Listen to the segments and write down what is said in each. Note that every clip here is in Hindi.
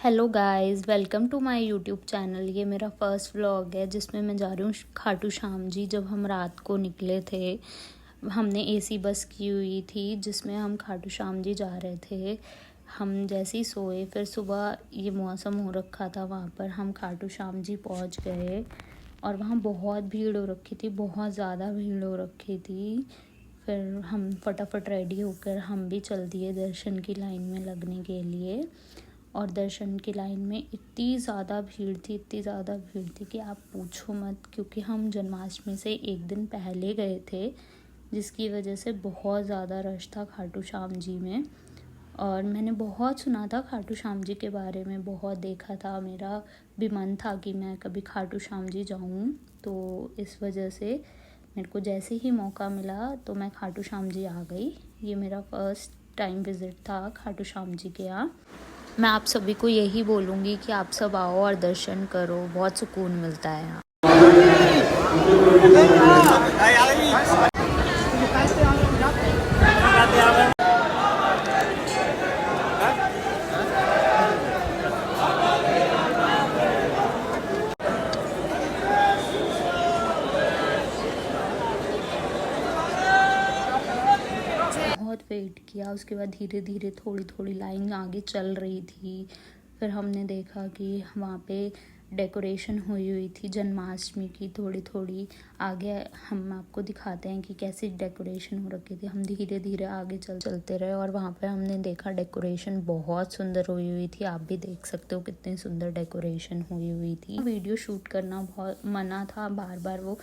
Hello guys, welcome to my YouTube channel. ये मेरा फर्स्ट व्लॉग है जिसमें मैं जा रही हूँ खाटू श्याम जी। जब हम रात को निकले थे, हमने एसी बस की हुई थी जिसमें हम खाटू श्याम जी जा रहे थे। हम जैसे ही सोए, फिर सुबह ये मौसम हो रखा था, वहाँ पर हम खाटू श्याम जी पहुँच गए और वहाँ बहुत भीड़ हो रखी थी, बहुत ज़्यादा भीड़ हो रखी थी। फिर हम फटाफट रेडी होकर हम भी चल दिए दर्शन की लाइन में लगने के लिए। और दर्शन की लाइन में इतनी ज़्यादा भीड़ थी, इतनी ज़्यादा भीड़ थी कि आप पूछो मत, क्योंकि हम जन्माष्टमी से एक दिन पहले गए थे, जिसकी वजह से बहुत ज़्यादा रश था खाटू श्याम जी में। और मैंने बहुत सुना था खाटू श्याम जी के बारे में, बहुत देखा था, मेरा भी मन था कि मैं कभी खाटू श्याम जी जाऊँ। तो इस वजह से मेरे को जैसे ही मौका मिला तो मैं खाटू श्याम जी आ गई। ये मेरा फर्स्ट टाइम विज़िट था खाटू श्याम जी के यहाँ। मैं आप सभी को यही बोलूँगी कि आप सब आओ और दर्शन करो, बहुत सुकून मिलता है यहाँ। बहुत वेट किया, उसके बाद धीरे धीरे थोड़ी थोड़ी लाइन आगे चल रही थी। फिर हमने देखा कि वहाँ पे डेकोरेशन हुई हुई थी जन्माष्टमी की, थोड़ी थोड़ी आगे हम आपको दिखाते हैं कि कैसी डेकोरेशन हो रखी थी। हम धीरे धीरे आगे चलते रहे और वहाँ पे हमने देखा डेकोरेशन बहुत सुंदर हुई हुई थी। आप भी देख सकते हो कितनी सुंदर डेकोरेशन हुई हुई थी। वीडियो शूट करना बहुत मना था, बार बार वो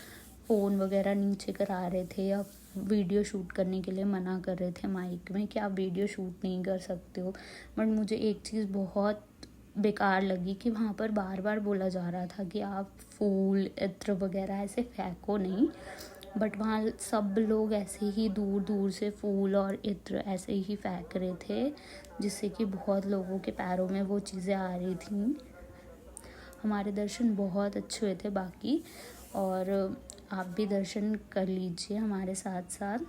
फ़ोन वगैरह नीचे करा रहे थे या वीडियो शूट करने के लिए मना कर रहे थे माइक में कि आप वीडियो शूट नहीं कर सकते हो। बट मुझे एक चीज़ बहुत बेकार लगी कि वहाँ पर बार बार बोला जा रहा था कि आप फूल इत्र वगैरह ऐसे फेंको नहीं, बट वहाँ सब लोग ऐसे ही दूर दूर से फूल और इत्र ऐसे ही फेंक रहे थे, जिससे कि बहुत लोगों के पैरों में वो चीज़ें आ रही थी। हमारे दर्शन बहुत अच्छे हुए थे बाकी, और आप भी दर्शन कर लीजिए हमारे साथ साथ।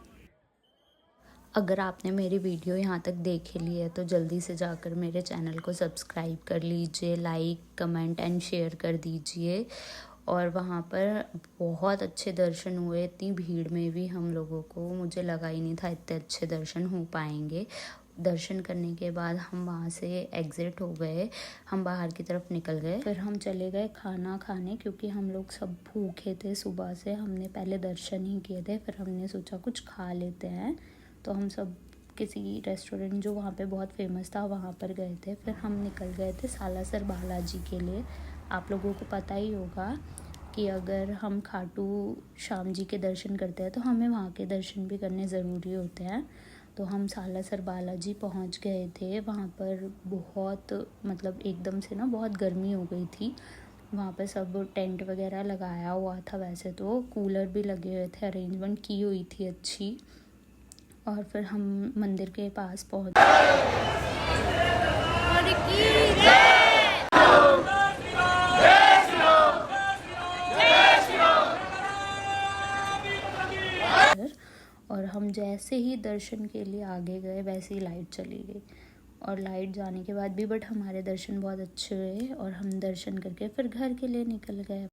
अगर आपने मेरी वीडियो यहाँ तक देख ली है तो जल्दी से जाकर मेरे चैनल को सब्सक्राइब कर लीजिए, लाइक कमेंट एंड शेयर कर दीजिए। और वहाँ पर बहुत अच्छे दर्शन हुए, इतनी भीड़ में भी हम लोगों को, मुझे लगा ही नहीं था इतने अच्छे दर्शन हो पाएंगे। दर्शन करने के बाद हम वहाँ से एग्ज़िट हो गए, हम बाहर की तरफ निकल गए। फिर हम चले गए खाना खाने, क्योंकि हम लोग सब भूखे थे सुबह से। हमने पहले दर्शन ही किए थे, फिर हमने सोचा कुछ खा लेते हैं। तो हम सब किसी रेस्टोरेंट जो वहाँ पे बहुत फेमस था वहाँ पर गए थे। फिर हम निकल गए थे सालासर बालाजी के लिए। आप लोगों को पता ही होगा कि अगर हम खाटू श्याम जी के दर्शन करते हैं तो हमें वहाँ के दर्शन भी करने ज़रूरी होते हैं। तो हम सालासर बालाजी पहुँच गए थे। वहाँ पर बहुत मतलब एकदम से ना बहुत गर्मी हो गई थी। वहाँ पर सब टेंट वगैरह लगाया हुआ था, वैसे तो कूलर भी लगे हुए थे, अरेंजमेंट की हुई थी अच्छी। और फिर हम मंदिर के पास पहुँच और हम जैसे ही दर्शन के लिए आगे गए वैसे ही लाइट चली गई। और लाइट जाने के बाद भी बट हमारे दर्शन बहुत अच्छे हुए और हम दर्शन करके फिर घर के लिए निकल गए।